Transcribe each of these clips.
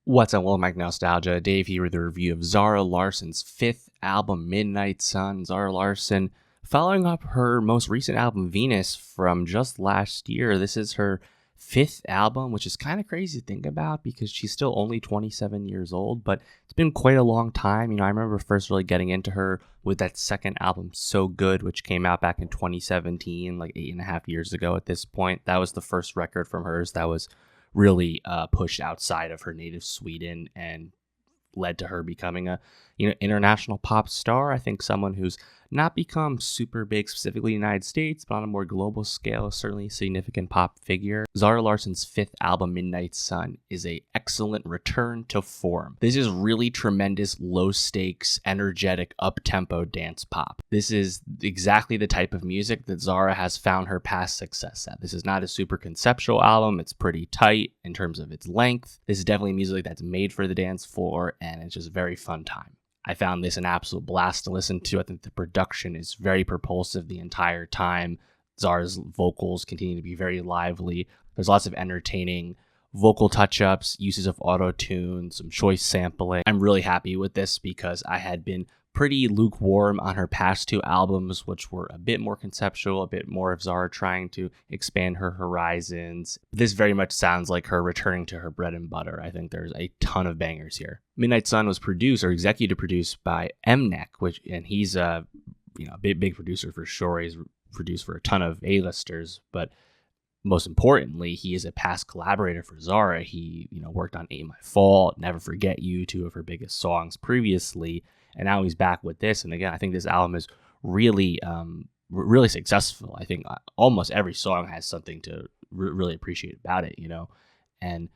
What's up, welcome back to Nowstalgia. Dave here with a review of Zara Larsson's fifth album, Midnight Sun. Zara Larsson, following up her most recent album, Venus, from just last year. This is her fifth album, which is kind of crazy to think about because she's still only 27 years old, but it's been quite a long time. I remember first really getting into her with that second album, So Good, which came out back in 2017, like 8.5 years ago at this point. That was the first record from hers that was really pushed outside of her native Sweden and led to her becoming a international pop star. I think someone who's not become super big specifically in the United States, but on a more global scale, certainly a significant pop figure. Zara Larsson's fifth album, Midnight Sun, is a excellent return to form. This is really tremendous, low stakes, energetic, up-tempo dance pop. This is exactly the type of music that Zara has found her past success at. This is not a super conceptual album. It's pretty tight in terms of its length. This is definitely music that's made for the dance floor, and it's just a very fun time. I found this an absolute blast to listen to. I think the production is very propulsive the entire time. Zara's vocals continue to be very lively. There's lots of entertaining vocal touch-ups, uses of auto-tune, some choice sampling. I'm really happy with this because I had been pretty lukewarm on her past two albums, which were a bit more conceptual, a bit more of Zara trying to expand her horizons. This very much sounds like her returning to her bread and butter. I think there's a ton of bangers here. Midnight Sun was produced or executive produced by Mnek, and he's a big producer for sure. He's produced for a ton of A-listers, but most importantly, he is a past collaborator for Zara. He worked on Ain't My Fault, Never Forget You, two of her biggest songs previously. And now he's back with this. And again, I think this album is really, really successful. I think almost every song has something to really appreciate about it, And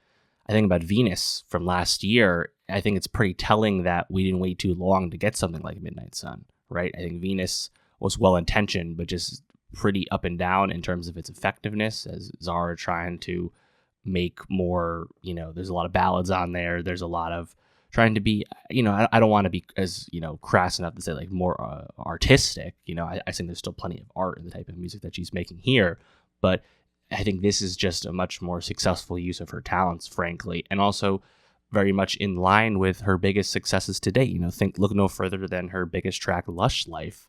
I think about Venus from last year, I think it's pretty telling that we didn't wait too long to get something like Midnight Sun, right? I think Venus was well-intentioned, but just pretty up and down in terms of its effectiveness as Zara trying to make more, there's a lot of ballads on there. There's a lot of trying to be, I don't want to be as, crass enough to say like more artistic. I think there's still plenty of art in the type of music that she's making here. But I think this is just a much more successful use of her talents, frankly, and also very much in line with her biggest successes to date. Look no further than her biggest track, Lush Life.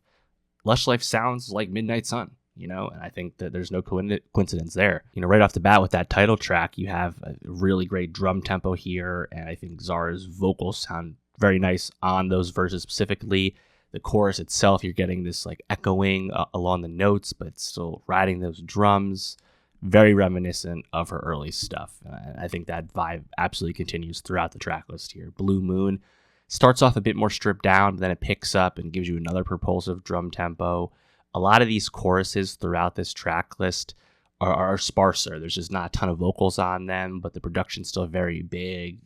Lush Life sounds like Midnight Sun. And I think that there's no coincidence there. Right off the bat with that title track, you have a really great drum tempo here, and I think Zara's vocals sound very nice on those verses specifically. The chorus itself, you're getting this like echoing along the notes, but still riding those drums. Very reminiscent of her early stuff. I think that vibe absolutely continues throughout the track list here. Blue Moon starts off a bit more stripped down, but then it picks up and gives you another propulsive drum tempo. A lot of these choruses throughout this track list are sparser. There's just not a ton of vocals on them, but the production's still very big.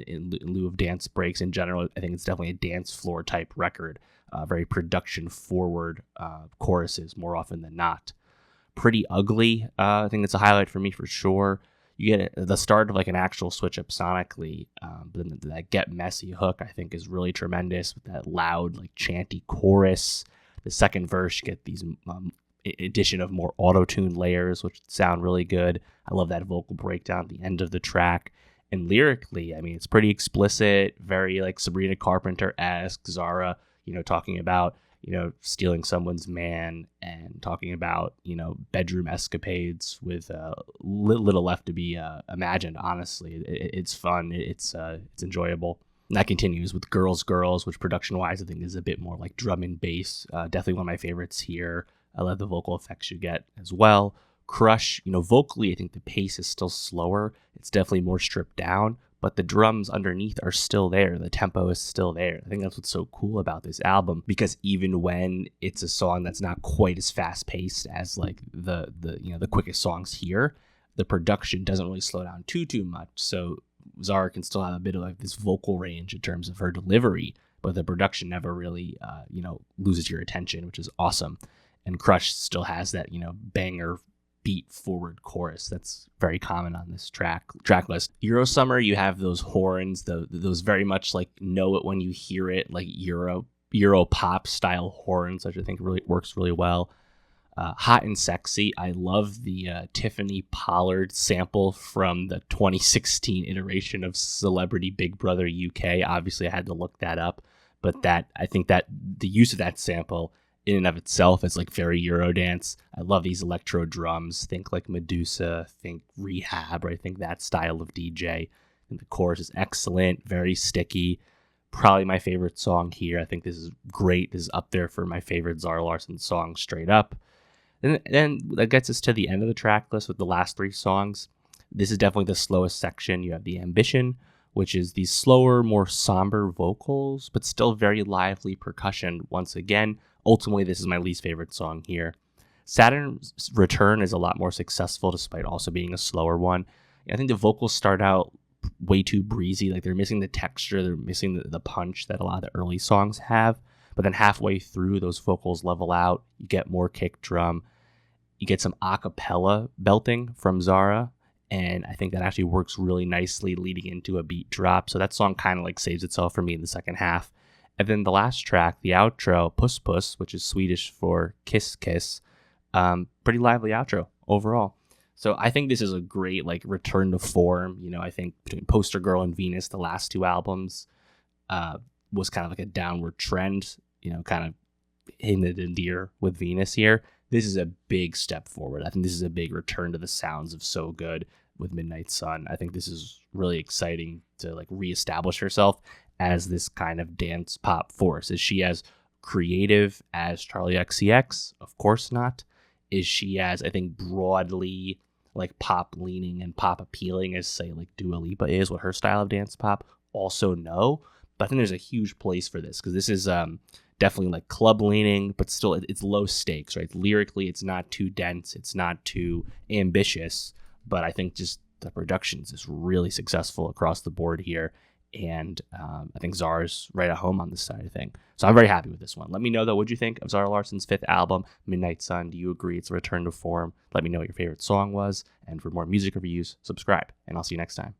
In lieu of dance breaks in general, I think it's definitely a dance floor type record. Very production forward choruses more often than not. Pretty Ugly, I think it's a highlight for me for sure. You get the start of like an actual switch up sonically, but then that Get Messy hook I think is really tremendous with that loud like chanty chorus. The second verse, you get these addition of more auto-tune layers, which sound really good. I love that vocal breakdown at the end of the track. And lyrically, it's pretty explicit, very like Sabrina Carpenter-esque. Zara, talking about, stealing someone's man and talking about, bedroom escapades with little left to be imagined, honestly. It's fun. It's enjoyable. And that continues with Girls, Girls, which production-wise I think is a bit more like drum and bass. Definitely one of my favorites here. I love the vocal effects you get as well. Crush, vocally I think the pace is still slower. It's definitely more stripped down, but the drums underneath are still there. The tempo is still there. I think that's what's so cool about this album, because even when it's a song that's not quite as fast-paced as like the quickest songs here, the production doesn't really slow down too much. So Zara can still have a bit of like this vocal range in terms of her delivery, but the production never really, loses your attention, which is awesome. And Crush still has that, banger beat forward chorus that's very common on this track list. Euro Summer, you have those horns, those very much like know it when you hear it, like Euro pop style horns, which I think really works really well. Hot and Sexy. I love the Tiffany Pollard sample from the 2016 iteration of Celebrity Big Brother UK. Obviously, I had to look that up, but I think that the use of that sample in and of itself is like very Eurodance. I love these electro drums. Think like Medusa, think Rehab, or I think that style of DJ. And the chorus is excellent, very sticky. Probably my favorite song here. I think this is great. This is up there for my favorite Zara Larsson song, straight up. And then that gets us to the end of the track list with the last 3 songs. This is definitely the slowest section. You have the Ambition, which is these slower, more somber vocals, but still very lively percussion. Once again, ultimately, this is my least favorite song here. Saturn's Return is a lot more successful despite also being a slower one. I think the vocals start out way too breezy. Like they're missing the texture, they're missing the punch that a lot of the early songs have. But then halfway through, those vocals level out. You get more kick drum. You get some a cappella belting from Zara, and I think that actually works really nicely leading into a beat drop. So that song kind of like saves itself for me in the second half. And then the last track, the outro, Puss Puss, which is Swedish for kiss kiss, pretty lively outro overall. So I think this is a great like return to form. You know, I think between Poster Girl and Venus, the last 2 albums, was kind of like a downward trend. You know, kind of hinted in deer with Venus here. This is a big step forward. I think this is a big return to the sounds of So Good with Midnight Sun. I think this is really exciting to like reestablish herself as this kind of dance pop force. Is she as creative as Charli XCX? Of course not. Is she as, I think, broadly like pop leaning and pop appealing as say like Dua Lipa is with her style of dance pop? Also no. But I think there's a huge place for this because this is definitely like club leaning, but still it's low stakes, right? Lyrically, it's not too dense, it's not too ambitious, but I think just the productions is really successful across the board here. And I think Zara's right at home on this side of thing. So I'm very happy with this one. Let me know, though, what'd you think of Zara Larsson's 5th album, Midnight Sun? Do you agree it's a return to form? Let me know what your favorite song was. And for more music reviews, subscribe. And I'll see you next time.